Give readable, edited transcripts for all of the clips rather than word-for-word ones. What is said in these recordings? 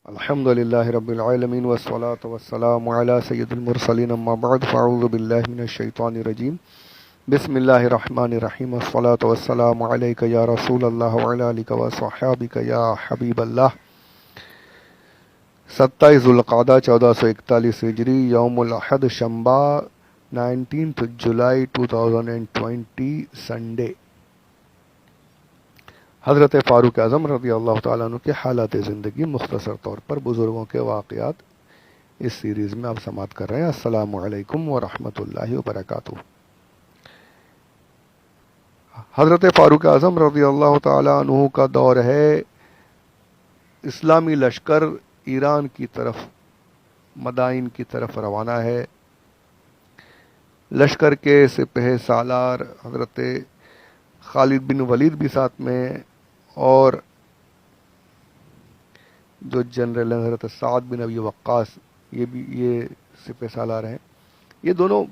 الحمد للہ رب العالمین والصلاة والسلام علی سید المرسلین اما بعد فاعوذ باللہ من الشیطان الرجیم بسم اللہ الرحمن الرحیم والصلاة والسلام علیک یا رسول اللہ وعلی آلک وصحابک یا حبیب اللہ۔ 27 ذوالقعدہ 1441 ہجری، یوم الاحد، شنبہ، 19 جولائی 2020، سنڈے۔ حضرت فاروق اعظم رضی اللہ تعالیٰ عنہ کے حالات زندگی، مختصر طور پر بزرگوں کے واقعات، اس سیریز میں آپ سماعت کر رہے ہیں۔ السلام علیکم ورحمۃ اللہ وبرکاتہ۔ حضرت فاروق اعظم رضی اللہ تعالیٰ عنہ کا دور ہے، اسلامی لشکر ایران کی طرف، مدائن کی طرف روانہ ہے۔ لشکر کے سپہ سالار حضرت خالد بن ولید بھی ساتھ میں، اور جو جنرل حضرت سعد بن ابی وقاص، یہ سپہ سالار ہیں۔ یہ دونوں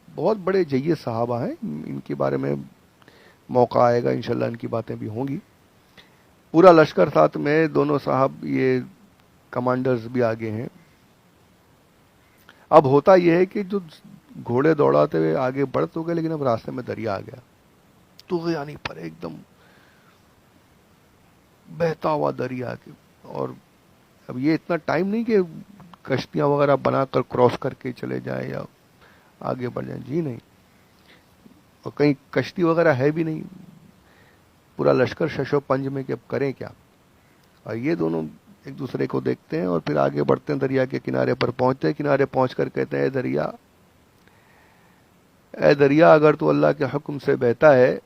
بہت بڑے جید صحابہ ہیں، ان کے بارے میں موقع آئے گا انشاءاللہ، ان کی باتیں بھی ہوں گی۔ پورا لشکر ساتھ میں، دونوں صاحب یہ کمانڈرز بھی آگے ہیں۔ اب ہوتا یہ ہے کہ جو گھوڑے دوڑاتے ہوئے آگے بڑھ تو گئے، لیکن اب راستے میں دریا آ گیا، طغیانی پر ایک دم بہتا ہوا دریا کے، اور اب یہ اتنا ٹائم نہیں کہ کشتیاں وغیرہ بنا کر کراس کر کے چلے جائیں یا آگے بڑھ جائیں، جی نہیں، اور کہیں کشتی وغیرہ ہے بھی نہیں، پورا لشکر شش و پنج میں کہ اب کریں کیا۔ اور یہ دونوں ایک دوسرے کو دیکھتے ہیں اور پھر آگے بڑھتے ہیں، دریا کے کنارے پر پہنچتے ہیں۔ کنارے پہنچ کر کہتے ہیں، اے دریا، اگر تو اللہ کے حکم سے بہتا ہے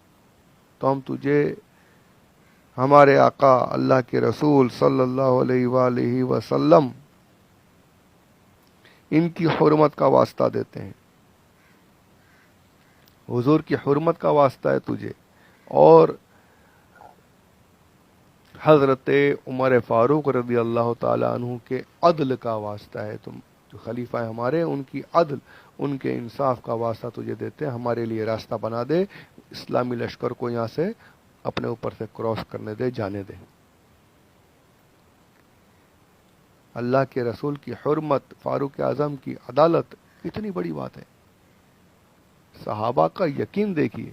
تو ہم تجھے ہمارے آقا اللہ کے رسول صلی اللہ علیہ وآلہ وسلم ان کی حرمت کا واسطہ دیتے ہیں، حضور کی حرمت کا واسطہ ہے تجھے، اور حضرت عمر فاروق رضی اللہ تعالی عنہ کے عدل کا واسطہ ہے، تم جو خلیفہ ہیں ہمارے، ان کی عدل، ان کے انصاف کا واسطہ تجھے دیتے ہیں، ہمارے لیے راستہ بنا دے، اسلامی لشکر کو یہاں سے اپنے اوپر سے کراس کرنے دے، جانے دے۔ اللہ کے رسول کی حرمت، فاروق اعظم کی عدالت، اتنی بڑی بات ہے۔ صحابہ کا یقین دیکھیے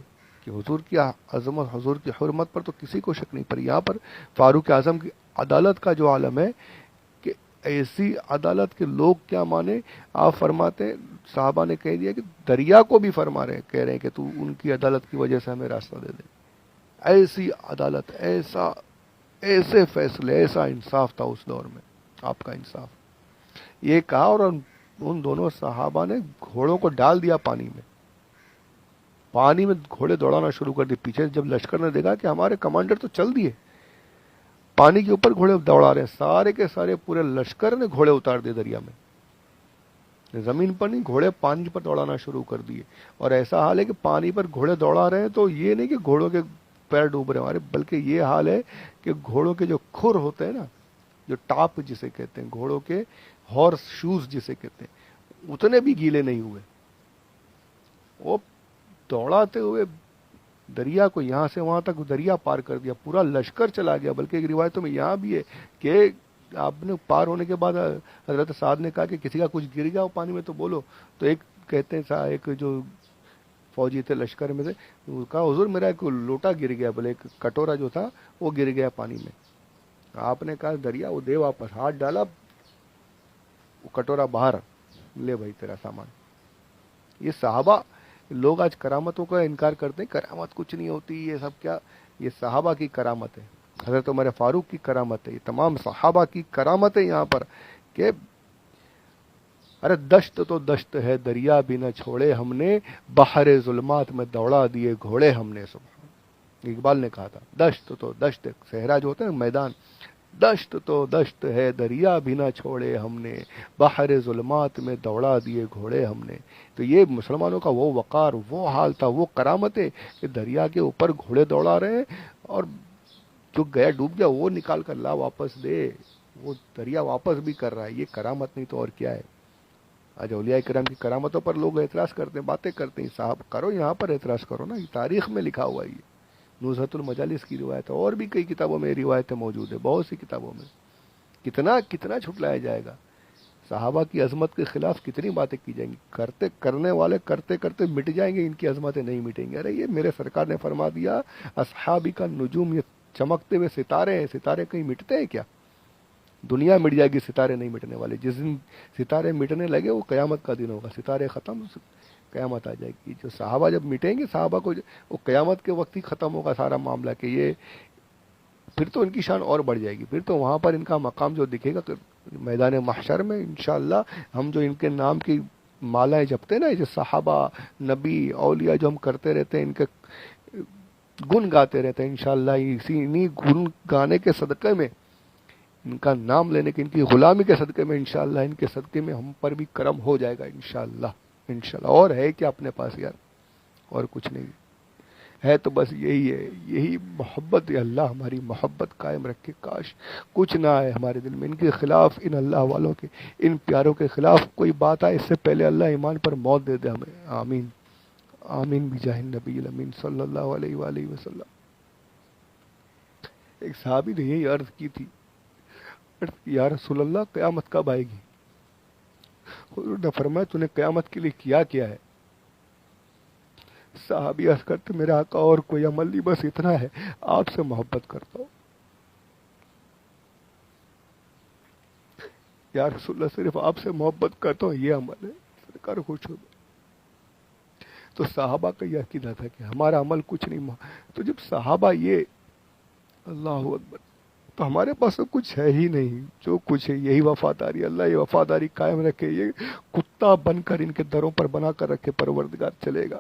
کہ حضور کی عظمت، حضور کی حرمت پر تو کسی کو شک نہیں، پر یہاں پر فاروق اعظم کی عدالت کا جو عالم ہے کہ ایسی عدالت کے لوگ کیا مانے۔ آپ فرماتے ہیں، صحابہ نے کہہ دیا کہ دریا کو بھی کہہ رہے ہیں کہ تو ان کی عدالت کی وجہ سے ہمیں راستہ دے دے۔ ایسی عدالت، ایسے فیصلے، ایسا انصاف تھا اس دور میں، آپ کا انصاف۔ یہ کہا اور ان دونوں صحابہ نے گھوڑوں کو ڈال دیا پانی میں، پانی میں گھوڑے دوڑانا شروع کر دیے۔ پیچھے جب لشکر نے دیکھا کہ ہمارے کمانڈر تو چل دیے، پانی کے اوپر گھوڑے دوڑا رہے ہیں، سارے کے سارے پورے لشکر نے گھوڑے اتار دیے دریا میں، زمین پر نہیں، گھوڑے پانی پر دوڑانا شروع کر دیے۔ اور ایسا حال ہے کہ پانی پر گھوڑے دوڑا رہے ہیں تو یہ نہیں کہ گھوڑوں کے پیر ڈوب رہے ہیں ہمارے، بلکہ یہ حال ہے کہ گھوڑوں کے جو کھر ہوتے ہیں نا، جو ٹاپ جسے کہتے ہیں، گھوڑوں کے ہارس شوز جسے کہتے ہیں، اتنے بھی گیلے نہیں ہوئے۔ وہ دوڑاتے ہوئے دریا کو یہاں سے وہاں تک دریا پار کر دیا، پورا لشکر چلا گیا۔ بلکہ ایک روایتوں میں یہاں بھی ہے کہ آپ نے پار ہونے کے بعد حضرت سعد نے کہا کہ کسی کا کچھ گر گیا ہو پانی میں تو بولو، تو ایک کہتے ہیں، ایک جو فوجی تھے لشکر میں سے، کہا حضور میرا ایک لوٹا گر گیا، بولے ایک کٹورا جو تھا وہ گر گیا پانی میں۔ آپ نے کہا دریا وہ دے واپس، ہاتھ ڈالا، وہ کٹورا باہر، لے بھائی تیرا سامان۔ یہ صحابہ، لوگ آج کرامتوں کا انکار کرتے ہیں، کرامت کچھ نہیں ہوتی، یہ سب کیا، یہ صحابہ کی کرامت ہے، حضرت عمر فاروق کی کرامت ہے، یہ تمام صحابہ کی کرامت ہے یہاں پر کہ ارے دشت تو دشت ہے، دریا بھی نہ چھوڑے ہم نے، بحر ظلمات میں دوڑا دیے گھوڑے ہم نے۔ سبحان، اقبال نے کہا تھا، دشت تو دشت، صحرا جو ہوتا ہے میدان، دشت تو دشت ہے، دریا بھی نہ چھوڑے ہم نے، بحر ظلمات میں دوڑا دیے گھوڑے ہم نے۔ تو یہ مسلمانوں کا وہ وقار، وہ حال تھا، وہ کرامت ہے کہ دریا کے اوپر گھوڑے دوڑا رہے ہیں، اور جو گیا ڈوب گیا وہ نکال کر لا واپس دے، وہ دریا واپس بھی کر رہا ہے۔ یہ کرامت نہیں تو اور کیا ہے۔ آج اولیاء کرام کی کرامتوں پر لوگ اعتراض کرتے ہیں، باتیں کرتے ہیں، صاحب کرو یہاں پر اعتراض کرو نا، یہ تاریخ میں لکھا ہوا ہے، یہ نزہۃ المجالس کی روایت ہے، اور بھی کئی کتابوں میں یہ روایتیں موجود ہیں، بہت سی کتابوں میں۔ کتنا کتنا جھٹلایا جائے گا. صحابہ کی عظمت کے خلاف کتنی باتیں کی جائیں گی. کرنے والے کرتے کرتے مٹ جائیں گے, ان کی عظمتیں نہیں مٹیں گی. ارے یہ میرے سرکار نے فرما دیا اصحابی کا نجوم, یہ چمکتے ہوئے ستارے ہیں. ستارے کہیں مٹتے ہیں کیا؟ دنیا مٹ جائے گی, ستارے نہیں مٹنے والے. جس دن ستارے مٹنے لگے وہ قیامت کا دن ہوگا. ستارے ختم, قیامت آ جائے گی. جو صحابہ جب مٹیں گے, صحابہ کو وہ قیامت کے وقت ہی ختم ہوگا سارا معاملہ, کہ یہ پھر تو ان کی شان اور بڑھ جائے گی. پھر تو وہاں پر ان کا مقام جو دکھے گا میدان محشر میں انشاءاللہ. ہم جو ان کے نام کی مالائیں جپتے ہیں نا, جو صحابہ, نبی, اولیاء جو ہم کرتے رہتے ہیں, ان کے گن گاتے رہتے ہیں, انشاءاللہ انہی گن گانے کے صدقے میں, ان کا نام لینے کے, ان کی غلامی کے صدقے میں, انشاءاللہ ان کے صدقے میں ہم پر بھی کرم ہو جائے گا انشاءاللہ. انشاءاللہ. اور ہے کیا اپنے پاس یار, اور کچھ نہیں ہے. تو بس یہی ہے, یہی محبت. یا اللہ ہماری محبت قائم رکھے. کاش کچھ نہ آئے ہمارے دل میں ان کے خلاف, ان اللہ والوں کے, ان پیاروں کے خلاف کوئی بات آئے, اس سے پہلے اللہ ایمان پر موت دے دے ہمیں. آمین آمین بجاہ النبی الامین صلی اللہ علیہ وآلہ وسلم. ایک صحابی نے یہی عرض کی تھی, یا رسول اللہ قیامت کب آئے گی؟ حضور نے فرمایا تو نے قیامت کے لیے کیا کیا ہے؟ صحابی عرض کرتے میرے آقا اور کوئی عمل نہیں, بس اتنا ہے آپ سے محبت کرتا ہوں. یا رسول اللہ صرف آپ سے محبت کرتا ہوں یہ عمل ہے؟ سرکار خوش ہو گئے. تو صحابہ کا یہ عقیدہ تھا کہ ہمارا عمل کچھ نہیں. تو جب صحابہ یہ, اللہ اکبر, تو ہمارے پاس تو کچھ ہے ہی نہیں. جو کچھ ہے یہی وفاداری. اللہ یہ وفاداری قائم رکھے. یہ کتا بن کر ان کے دروں پر بنا کر رکھے پروردگار چلے گا.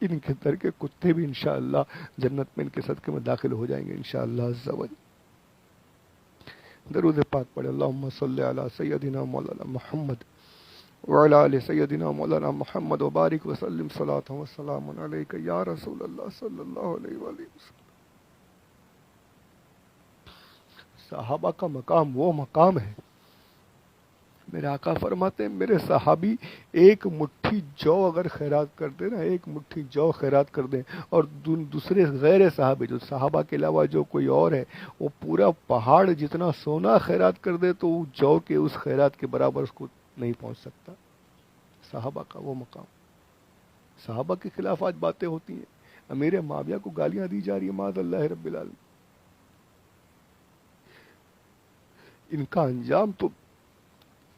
ان کے در کے کتے بھی انشاءاللہ جنت میں ان کے صدقے میں داخل ہو جائیں گے انشاءاللہ عز و جل. درود پاک پڑھے. اللہم صلی علی سیدنا مولانا محمد وعلی آل سیدنا مولانا محمد وبارک وسلم صلاۃ و سلام علیک یا رسول اللہ صلی اللہ علیہ وآلہ وسلم. صحابہ کا مقام وہ مقام ہے. میرے آقا فرماتے ہیں میرے صحابی ایک مٹھی جو اگر خیرات کر دیں نا, ایک مٹھی جو خیرات کر دیں, اور دوسرے غیر صحابی جو صحابہ کے علاوہ جو کوئی اور ہے وہ پورا پہاڑ جتنا سونا خیرات کر دے, تو جو کے اس خیرات کے برابر اس کو نہیں پہنچ سکتا. صحابہ کا وہ مقام. صحابہ کے خلاف آج باتیں ہوتی ہیں, امیر معاویہ کو گالیاں دی جا رہی ہیں معاذ اللہ رب العالمین. ان کا انجام تو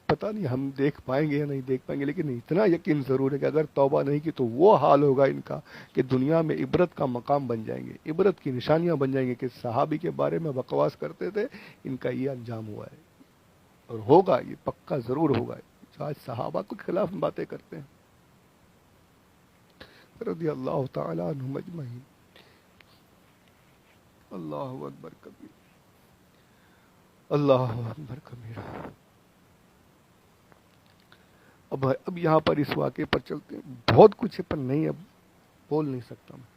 پتہ نہیں ہم دیکھ پائیں گے یا نہیں دیکھ پائیں گے, لیکن اتنا یقین ضرور ہے کہ اگر توبہ نہیں کی تو وہ حال ہوگا ان کا کہ دنیا میں عبرت کا مقام بن جائیں گے, عبرت کی نشانیاں بن جائیں گے کہ صحابی کے بارے میں بکواس کرتے تھے, ان کا یہ انجام ہوا ہے. اور ہوگا, یہ پکا ضرور ہوگا. جو آج صحابہ کے خلاف باتیں کرتے ہیں رضی اللہ تعالی عنہم اجمعین. اللہ اکبر کبیر, اللہ اکبر کبیرہ. اب یہاں پر اس واقعے پر چلتے ہیں. بہت کچھ ہے پر نہیں, اب بول نہیں سکتا میں,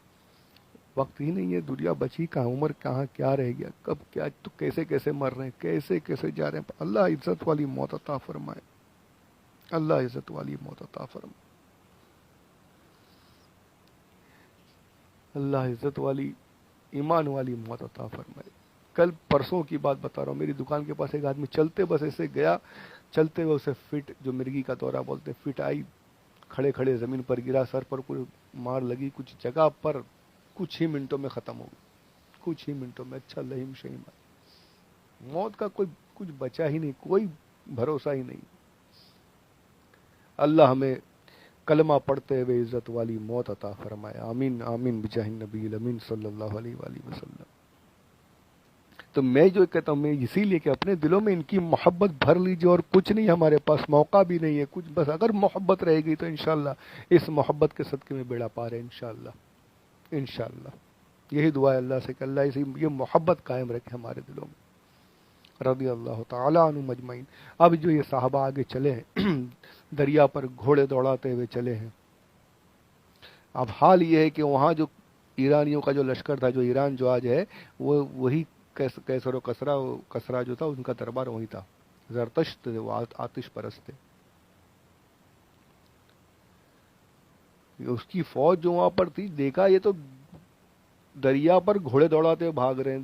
وقت ہی نہیں ہے. دنیا بچی کہاں, عمر کہاں, کیا رہ گیا, کب کیا, تو کیسے کیسے مر رہے ہیں, کیسے کیسے جا رہے ہیں. اللہ عزت والی موت عطا فرمائے. اللہ عزت والی موت عطا فرمائے. اللہ عزت والی ایمان والی موت عطا فرمائے. کل پرسوں کی بات بتا رہا ہوں, میری دکان کے پاس ایک آدمی چلتے بس ایسے گیا, چلتے ہوئے اسے فٹ, جو مرگی کا دورہ بولتے ہیں, فٹ آئی, کھڑے کھڑے زمین پر گرا, سر پر کوئی مار لگی کچھ جگہ پر, کچھ ہی منٹوں میں ختم ہو گئی. کچھ ہی منٹوں میں. اچھا لہیم شہیم. موت کا کوئی کچھ بچا ہی نہیں, کوئی بھروسہ ہی نہیں. اللہ ہمیں کلمہ پڑھتے ہوئے عزت والی موت عطا فرمائے. آمین آمین بجاہ النبی الامین صلی اللہ علیہ وآلہ وسلم. تو میں جو کہتا ہوں, میں اسی لیے کہ اپنے دلوں میں ان کی محبت بھر لیجیے. اور کچھ نہیں, ہمارے پاس موقع بھی نہیں ہے کچھ, بس اگر محبت رہے گی تو انشاءاللہ اس محبت کے صدقے میں بیڑا پار ہے انشاءاللہ. انشاءاللہ یہی دعا ہے اللہ سے کہ اللہ اسی یہ محبت قائم رکھے ہمارے دلوں میں. رضی اللہ تعالی عنہم اجمعین. اب جو یہ صحابہ آگے چلے ہیں, دریا پر گھوڑے دوڑاتے ہوئے چلے ہیں. اب حال یہ ہے کہ وہاں جو ایرانیوں کا جو لشکر تھا, جو ایران جو آج ہے, وہ وہی کیسر و کسرا جو تھا, ان کا دربار وہی تھا. زرتشت تھے, وہ آتش پرست تھے. اس کی فوج جو وہاں پر تھی, دیکھا یہ تو دریا پر گھوڑے دوڑاتے ہوئے بھاگ رہے ہیں،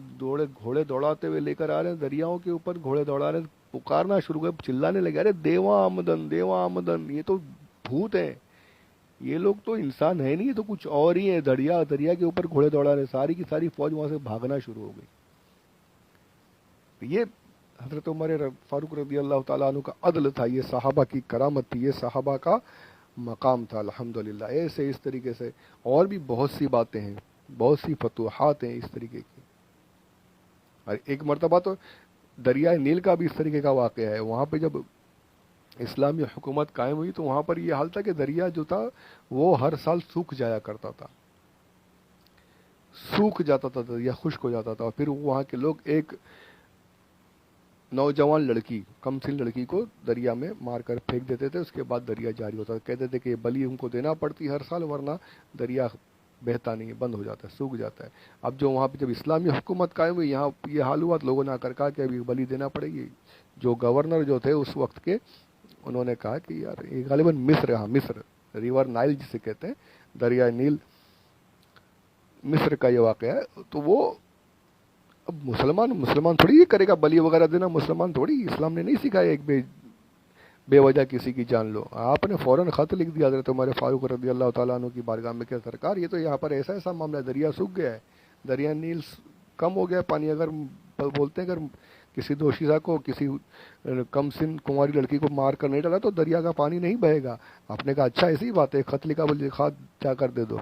گھوڑے دوڑاتے ہوئے لے کر آ رہے ہیں، دریاؤں کے اوپر گھوڑے دوڑا رہے ہیں، پکارنا شروع کر، چلانے لگے، ارے دیواں آمدن دیواں آمدن، یہ تو بھوت ہیں، یہ لوگ تو انسان ہے نہیں، یہ تو کچھ اور ہی ہے، دریا کے اوپر گھوڑے دوڑا رہے، ساری کی ساری فوج وہاں سے بھاگنا شروع ہو گئی۔ یہ حضرت عمر فاروق رضی اللہ تعالیٰ عنہ کا عدل تھا، یہ صحابہ کی کرامت تھی، یہ صحابہ کا مقام تھا الحمدللہ۔ ایسے اس طریقے سے اور بھی بہت سی باتیں ہیں، بہت سی فتوحات ہیں اس طریقے کی۔ اور ایک مرتبہ تو دریائے نیل کا بھی اس طریقے کا واقعہ ہے، وہاں پہ جب اسلامی حکومت قائم ہوئی تو وہاں پر یہ حال تھا کہ دریا جو تھا وہ ہر سال سوکھ جایا کرتا تھا، سوکھ جاتا تھا دریا، خشک ہو جاتا تھا، اور پھر وہاں کے لوگ ایک نوجوان لڑکی، کم سن لڑکی کو دریا میں مار کر پھینک دیتے تھے، اس کے بعد دریا جاری ہوتا تھا، کہتے تھے کہ یہ بلی ان کو دینا پڑتی ہر سال، ورنہ دریا بہتا نہیں ہے، بند ہو جاتا ہے، سوکھ جاتا ہے۔ اب جو وہاں پہ جب اسلامی حکومت قائم ہوئی، یہاں یہ حال ہوا، لوگوں نے آ کر کہا کہ ابھی بلی دینا پڑے گی۔ جو گورنر جو تھے اس وقت کے، انہوں نے کہا کہ یار یہ غالباً مصر ریور نائل جسے کہتے ہیں، دریائے نیل، مصر کا یہ واقعہ ہے۔ تو وہ اب مسلمان تھوڑی یہ کرے گا بلی وغیرہ دینا، مسلمان تھوڑی، اسلام نے نہیں سکھایا ایک بے وجہ کسی کی جان لو۔ آپ نے فوراً خط لکھ دیا حضرت عمر فاروق رضی اللہ تعالیٰ عنہ کی بارگاہ میں کہ سرکار یہ تو یہاں پر ایسا معاملہ ہے، دریا سوکھ گیا ہے، دریا نیل کم ہو گیا پانی، اگر بولتے ہیں اگر کسی دوشیزہ کو، کسی کم سن کماری لڑکی کو مار کر نہیں ڈالا تو دریا کا پانی نہیں بہے گا۔ آپ نے کہا اچھا ایسی بات ہے، خط لکھا، بولے خط جا کر دے دو،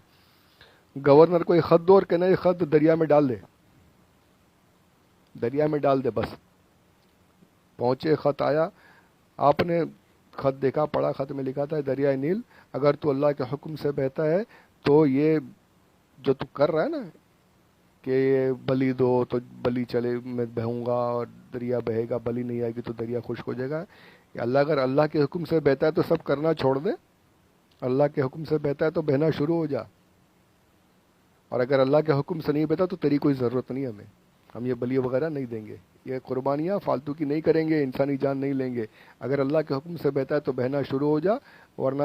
گورنر کو ایک خط دو اور کہنا یہ خط دریا میں ڈال دے، دریا میں ڈال دے بس۔ پہنچے، خط آیا، آپ نے خط دیکھا، پڑھا، خط میں لکھا تھا دریائے نیل اگر تو اللہ کے حکم سے بہتا ہے تو یہ جو تو کر رہا ہے نا کہ یہ بلی دو تو بلی چلے، میں بہوں گا اور دریا بہے گا، بلی نہیں آئے گی تو دریا خشک ہو جائے گا، کہ اللہ اگر اللہ کے حکم سے بہتا ہے تو سب کرنا چھوڑ دے، اللہ کے حکم سے بہتا ہے تو بہنا شروع ہو جا، اور اگر اللہ کے حکم سے نہیں بہتا تو تیری کوئی ضرورت نہیں ہمیں، ہم یہ بلی وغیرہ نہیں دیں گے، یہ قربانیاں فالتو کی نہیں کریں گے، انسانی جان نہیں لیں گے، اگر اللہ کے حکم سے بہتا ہے تو بہنا شروع ہو جا، ورنہ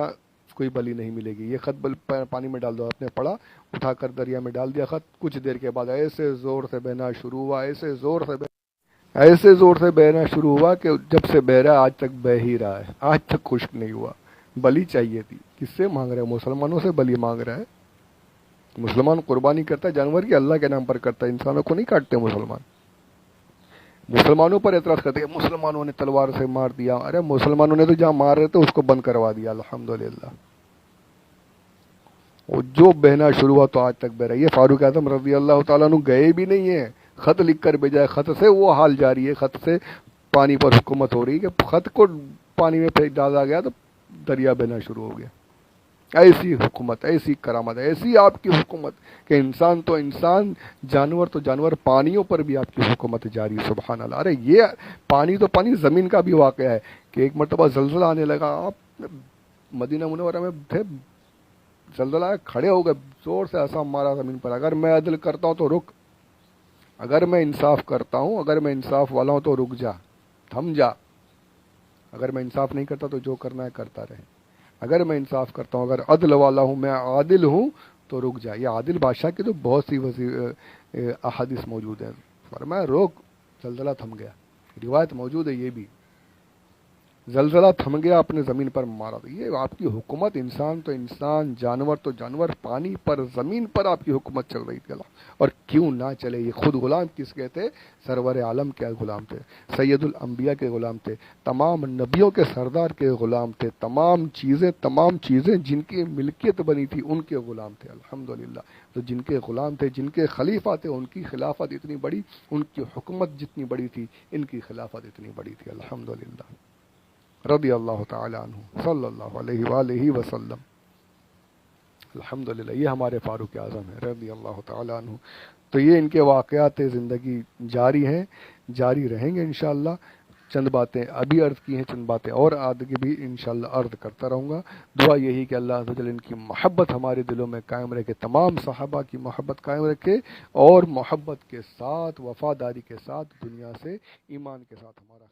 کوئی بلی نہیں ملے گی۔ یہ خط پانی میں ڈال دو، آپ نے پڑھا، اٹھا کر دریا میں ڈال دیا خط، کچھ دیر کے بعد ایسے زور سے بہنا شروع ہوا، ایسے زور سے بہنا شروع ہوا کہ جب سے بہ رہا آج تک بہ ہی رہا ہے، آج تک خشک نہیں ہوا۔ بلی چاہیے تھی، کس سے مانگ رہے ہیں؟ مسلمانوں سے بلی مانگ رہا ہے۔ مسلمان قربانی کرتا ہے جانور کی اللہ کے نام پر کرتا ہے، انسانوں کو نہیں کاٹتے مسلمان۔ مسلمانوں پر اعتراض کرتے ہیں مسلمانوں نے تلوار سے مار دیا، ارے مسلمانوں نے تو جہاں مار رہے تھے اس کو بند کروا دیا الحمدللہ، وہ جو بہنا شروع ہوا تو آج تک بہ رہا ہے۔ یہ فاروق اعظم رضی اللہ تعالیٰ عنہ گئے بھی نہیں ہیں، خط لکھ کر بھیجا ہے، خط سے وہ حال جاری ہے، خط سے پانی پر حکومت ہو رہی ہے کہ خط کو پانی میں پھینک ڈالا گیا تو دریا بہنا شروع ہو گیا۔ ایسی حکومت، ایسی کرامت، ایسی آپ کی حکومت کہ انسان تو انسان، جانور تو جانور، پانیوں پر بھی آپ کی حکومت جاری، سبحان اللہ۔ ارے یہ پانی تو پانی، زمین کا بھی واقعہ ہے کہ ایک مرتبہ زلزلہ آنے لگا، آپ مدینہ منورہ میں تھے، زلزلہ آیا، کھڑے ہو گئے، زور سے ایسا مارا زمین پر، اگر میں عدل کرتا ہوں تو رک، اگر میں انصاف کرتا ہوں، اگر میں انصاف والا ہوں تو رک جا، تھم جا، اگر میں انصاف نہیں کرتا تو جو کرنا ہے کرتا رہے، اگر میں انصاف کرتا ہوں، اگر عدل والا ہوں، میں عادل ہوں تو رک جا۔ یہ عادل بادشاہ کی تو بہت سی احادیث موجود ہیں، فرمایا روک، زلزلہ تھم گیا، روایت موجود ہے یہ بھی، زلزلہ تھم گیا، اپنے زمین پر مارا۔ تو یہ آپ کی حکومت، انسان تو انسان، جانور تو جانور، پانی پر، زمین پر آپ کی حکومت چل رہی تھی، اور کیوں نہ چلے۔ یہ خود غلام کس کے تھے؟ سرور عالم کے غلام تھے، سید الانبیاء کے غلام تھے، تمام نبیوں کے سردار کے غلام تھے، تمام چیزیں جن کی ملکیت بنی تھی ان کے غلام تھے الحمدللہ۔ تو جن کے غلام تھے، جن کے خلیفہ تھے، ان کی خلافت اتنی بڑی، ان کی حکومت جتنی بڑی تھی، ان کی خلافت اتنی بڑی تھی الحمدللہ، رضی اللہ تعالی عنہ صلی اللہ علیہ وآلہ وسلم، الحمدللہ۔ یہ ہمارے فاروق اعظم ہیں رضی اللہ تعالی عنہ۔ تو یہ ان کے واقعات زندگی جاری ہیں، جاری رہیں گے انشاءاللہ۔ چند باتیں ابھی عرض کی ہیں، چند باتیں اور آگے بھی انشاءاللہ عرض کرتا رہوں گا۔ دعا یہی کہ اللہ عز و جل ان کی محبت ہمارے دلوں میں قائم رکھے، تمام صحابہ کی محبت قائم رکھے، اور محبت کے ساتھ، وفاداری کے ساتھ، دنیا سے ایمان کے ساتھ ہمارا